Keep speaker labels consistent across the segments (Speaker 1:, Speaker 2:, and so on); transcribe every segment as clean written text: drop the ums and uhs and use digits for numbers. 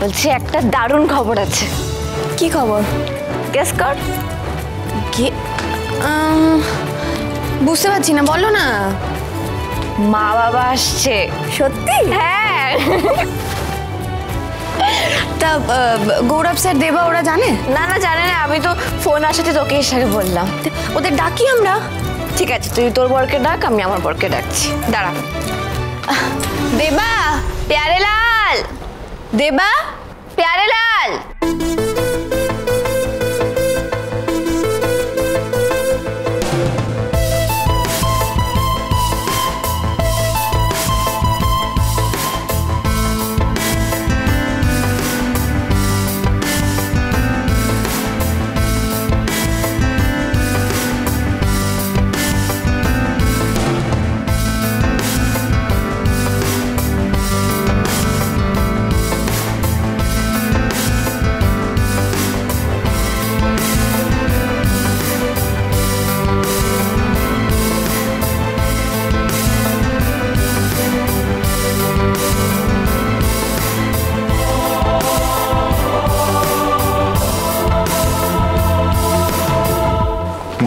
Speaker 1: বলছি একটা দারুণ খবর আছে।
Speaker 2: কি খবর?
Speaker 1: গেস কর।
Speaker 2: কি? বুঝতে পারছি না, বলো না।
Speaker 1: মা বাবা আসছে।
Speaker 2: সত্যি?
Speaker 1: হ্যাঁ।
Speaker 2: তা গৌরব স্যার, দেবা ওরা জানে?
Speaker 1: না না, জানে না, আমি তো ফোন আসাতে তোকে এসে বললাম।
Speaker 2: ওদের ডাকি আমরা?
Speaker 1: ঠিক আছে, তুই তোর বরকে ডাক, আমি আমার বরকে ডাকছি। দাঁড়া।
Speaker 2: দেবা,
Speaker 1: প্যারে লাল,
Speaker 2: দেবা,
Speaker 1: প্যারে লাল।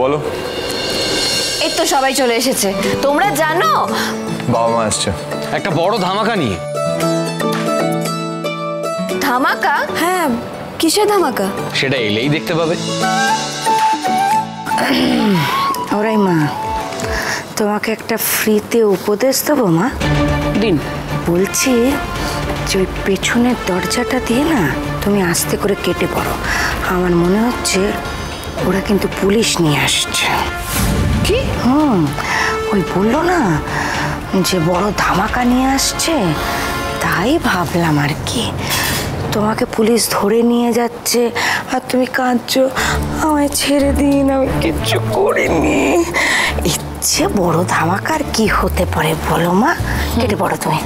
Speaker 3: বলো।
Speaker 1: এই তো সবাই চলে এসেছে। তোমরা জানো
Speaker 3: বাবা মা আসছে
Speaker 4: একটা বড় ধামাকা নিয়ে।
Speaker 1: ধামাকা?
Speaker 2: হ্যাঁ, কিসের ধামাকা?
Speaker 4: সেটা এলেই দেখতে পাবে।
Speaker 5: ওরাই মা, তোমাকে একটা ফ্রিতে উপদেশ দেবো মা।
Speaker 2: দিন।
Speaker 5: বলছি যে ওই পেছনের দরজাটা দিয়ে না তুমি আস্তে করে কেটে পড়ো। আমার মনে হচ্ছে ওরা কিন্তু পুলিশ নিয়ে আসছে।
Speaker 2: কি?
Speaker 5: ওই বললো না যে বড় ধামাকা নিয়ে আসছে, তাই ভাবলাম আর কি। তোমাকে পুলিশ ধরে নিয়ে যাচ্ছে আর তুমি কাঁদছো, আমায় ছেড়ে দিন, আমি কিচ্ছু করিনি। ইচ্ছে বড় ধামাকার কি হতে পারে বলো মা? কেটে পড়ো তুমি।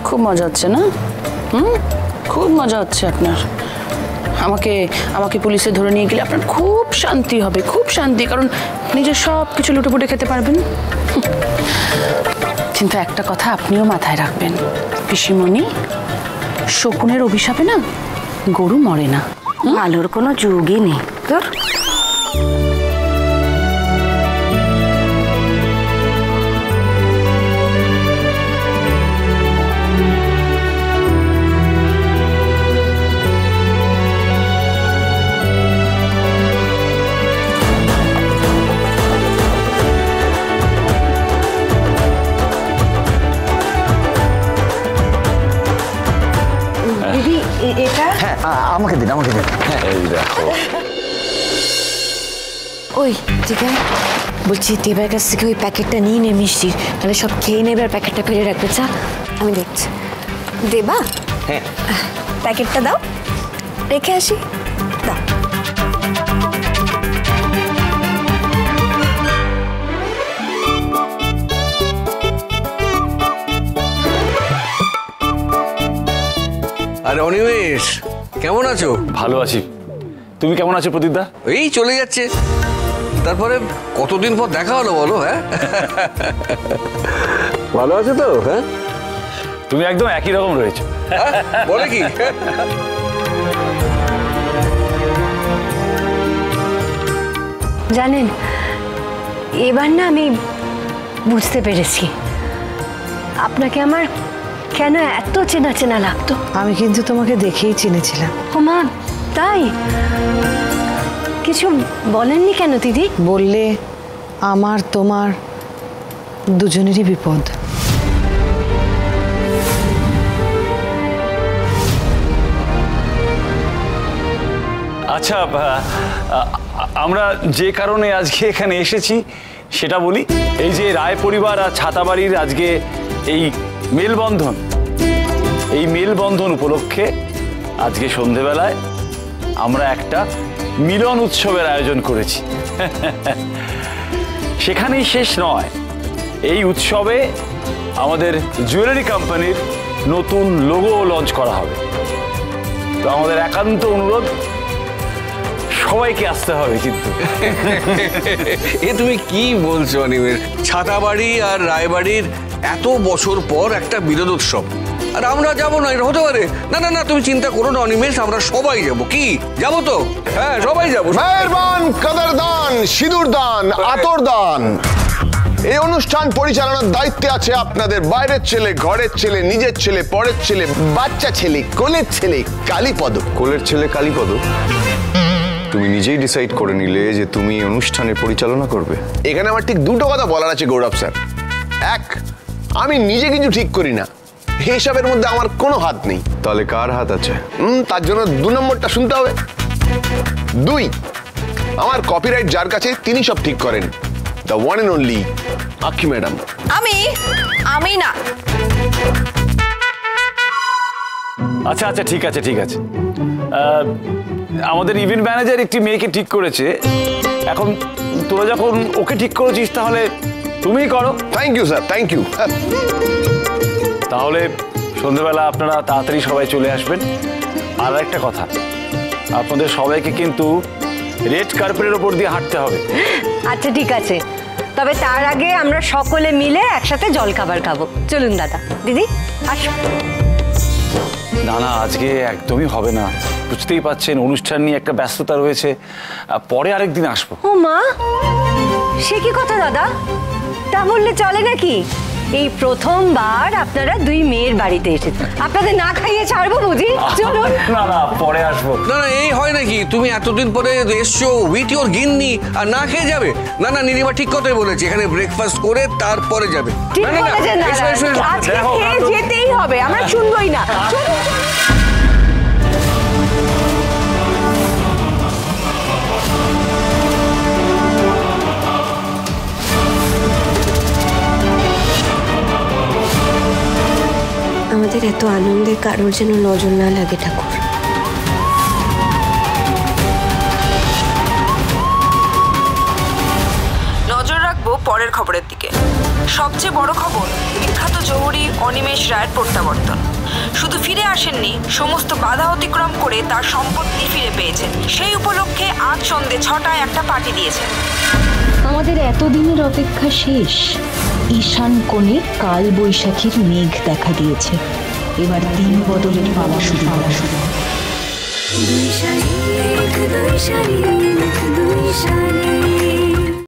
Speaker 2: খুব মজা হচ্ছে না? খুব মজা হচ্ছে আপনার। আমাকে পুলিশে ধরে নিয়ে গেলে আপনার খুব শান্তি হবে, খুব শান্তি, কারণ নিজের সব কিছু লুটেপুটে খেতে পারবেন। কিন্তু একটা কথা আপনিও মাথায় রাখবেন পিসিমণি, শকুনের অভিশাপে না গরু মরে না।
Speaker 5: আলোর কোনো যুগই নেই। ধর
Speaker 3: আমাকে দিন আমাকে দিন। এই দেখো।
Speaker 1: ওই ঠিক আছে, বলছি দেবার কাছ থেকে ওই প্যাকেটটা নিয়ে নে মিষ্টির, তাহলে সব খেয়ে নেবে আর প্যাকেটটা ফেলে রাখবে। চা, আমি দেখছি।
Speaker 2: দেবা,
Speaker 3: হ্যাঁ,
Speaker 2: প্যাকেটটা দাও, রেখে আসি। দাও।
Speaker 6: আরে অনিমেষ, কেমন আছো?
Speaker 4: ভালো আছি, তুমি কেমন আছো প্রদীপদা?
Speaker 6: এই চলে যাচ্ছে। তারপরে কতদিন পর দেখা হলো বলো। হ্যাঁ, ভালো আছো তো? হ্যাঁ,
Speaker 4: তুমি একদম একই রকম রয়েছো।
Speaker 6: বলে কি?
Speaker 7: জানেন, এবার না আমি বুঝতে পেরেছি আপনাকে আমার কেন এত চেনা চেনা লাগতো।
Speaker 5: আমি কিন্তু তোমাকে দেখেই চিনেছিলাম।
Speaker 7: ও মা, তাই? কিছু বলেননি কেন দিদি?
Speaker 5: বললে আমার তোমার দুজনেরই বিপদ।
Speaker 4: আচ্ছা, আমরা যে কারণে আজকে এখানে এসেছি সেটা বলি। এই যে রায় পরিবার আর ছাতাবাড়ির আজকে এই মেলবন্ধন, এই মেলবন্ধন উপলক্ষে আজকে সন্ধেবেলায় আমরা একটা মিলন উৎসবের আয়োজন করেছি। সেখানেই শেষ নয়, এই উৎসবে আমাদের জুয়েলারি কোম্পানির নতুন লোগো লঞ্চ করা হবে। তো আমাদের একান্ত অনুরোধ, সবাইকে আসতে হবে কিন্তু।
Speaker 6: এ তুমি কি বলছো অনিমেষ? ছাতাবাড়ি আর রায়বাড়ির এত বছর পর একটা বিরোধ উৎসব, আর আমরা যাবো না, এটা হতে পারে না। না না, তুমি চিন্তা করো না অনিমেষ, আমরা সবাই যাবো। কি যাবো তো? হ্যাঁ সবাই যাবো।
Speaker 8: মেহেরবান, কদরদান, সিঁদুরদান, আতরদান। এই অনুষ্ঠান পরিচালনার দায়িত্বে আছে আপনাদের বাইরের ছেলে, ঘরের ছেলে, নিজের ছেলে, পরের ছেলে, বাচ্চা ছেলে, কোলের ছেলে কালীপদ।
Speaker 9: কোলের ছেলে কালীপদ? তুমি নিজেই ডিসাইড করে নিলে যে তুমি এই অনুষ্ঠানের পরিচালনা করবে?
Speaker 8: এখানে আমার ঠিক দুটো কথা বলার আছে গৌরব স্যার। এক, আমি নিজে কিছু ঠিক করি না, এসবের মধ্যে আমার কোনো হাত নেই।
Speaker 9: তাহলে কার হাত আছে?
Speaker 8: তার জন্য 2 নম্বরটা শুনতে হবে। 2, আমার কপিরাইট যার কাছে তিনি সব ঠিক করেন, দ্য ওয়ান এন্ড অনলি আক্ষি ম্যাডাম।
Speaker 1: আমি না।
Speaker 4: আচ্ছা আচ্ছা, ঠিক আছে ঠিক আছে। আমাদের ইভেন্ট ম্যানেজার একটি মেয়েকে ঠিক করেছে। এখন তোরা যখন ওকে ঠিক করেছিস তাহলে তুমিই করো।
Speaker 8: Thank you sir, thank you.
Speaker 4: তাহলে সন্ধ্যেবেলা আপনারা তাড়াতাড়ি সবাই চলে আসবেন। আর একটা কথা, আপনাদের সবাইকে কিন্তু রেড কার্পেটের ওপর দিয়ে হাঁটতে হবে।
Speaker 7: আচ্ছা ঠিক আছে, তবে তার আগে আমরা সকলে মিলে একসাথে জলখাবার খাবো। চলুন দাদা দিদি আসো।
Speaker 4: না না, আজকে একদমই হবে না, বুঝতেই পাচ্ছেন অনুষ্ঠান নিয়ে একটা ব্যস্ততা রয়েছে। পরে আরেকদিন আসবো।
Speaker 7: ও মা, সে কি কথা দাদা? তা বললে চলে নাকি? এই প্রথমবার আপনারা 2 মেয়ের বাড়িতে এসেছেন, আপনাদের না খাইয়ে ছাড়বো বুঝি? চলুন।
Speaker 4: না না, পরে আসবো।
Speaker 6: না না, এই হয় নাকি? তুমি এতদিন পরে এসছো উইথ ইওর গিন্নি আর না খেয়ে যাবে? না না, নীলিমা ঠিক কথাই বলেছে, এখানে ব্রেকফাস্ট করে তারপরে যাবে।
Speaker 7: ঠিক
Speaker 6: না না না,
Speaker 7: বলেছেন
Speaker 6: এসো,
Speaker 7: দাদা,
Speaker 6: এসো, এসো।
Speaker 7: আজকে
Speaker 4: দেখো,
Speaker 7: খেয়ে যেতেই হবে, আমরা শুনবই না। চলুন, চলুন।
Speaker 1: আমাদের এত আনন্দে কারোর যেন নজর না লাগে ঠাকুর।
Speaker 10: নজর রাখবো পরের খবরের দিকে। সবচেয়ে বড় খবর, বিখ্যাত জহুরি অনিমেষ রায়ের প্রত্যাবর্তন। শুধু ফিরে আসেননি, সমস্ত বাধা অতিক্রম করে তার সম্পত্তি ফিরে পেয়েছেন। সেই উপলক্ষে আজ সন্ধ্যে 6টায় একটা পার্টি দিয়েছেন।
Speaker 11: আমাদের এতদিনের অপেক্ষা শেষ। ঈশান কোণে কাল বৈশাখীর মেঘ দেখা দিয়েছে। এবার দিন বদলের পালা শুরু।
Speaker 12: দুই শালিক, দুই শালিক, দুই শালিক।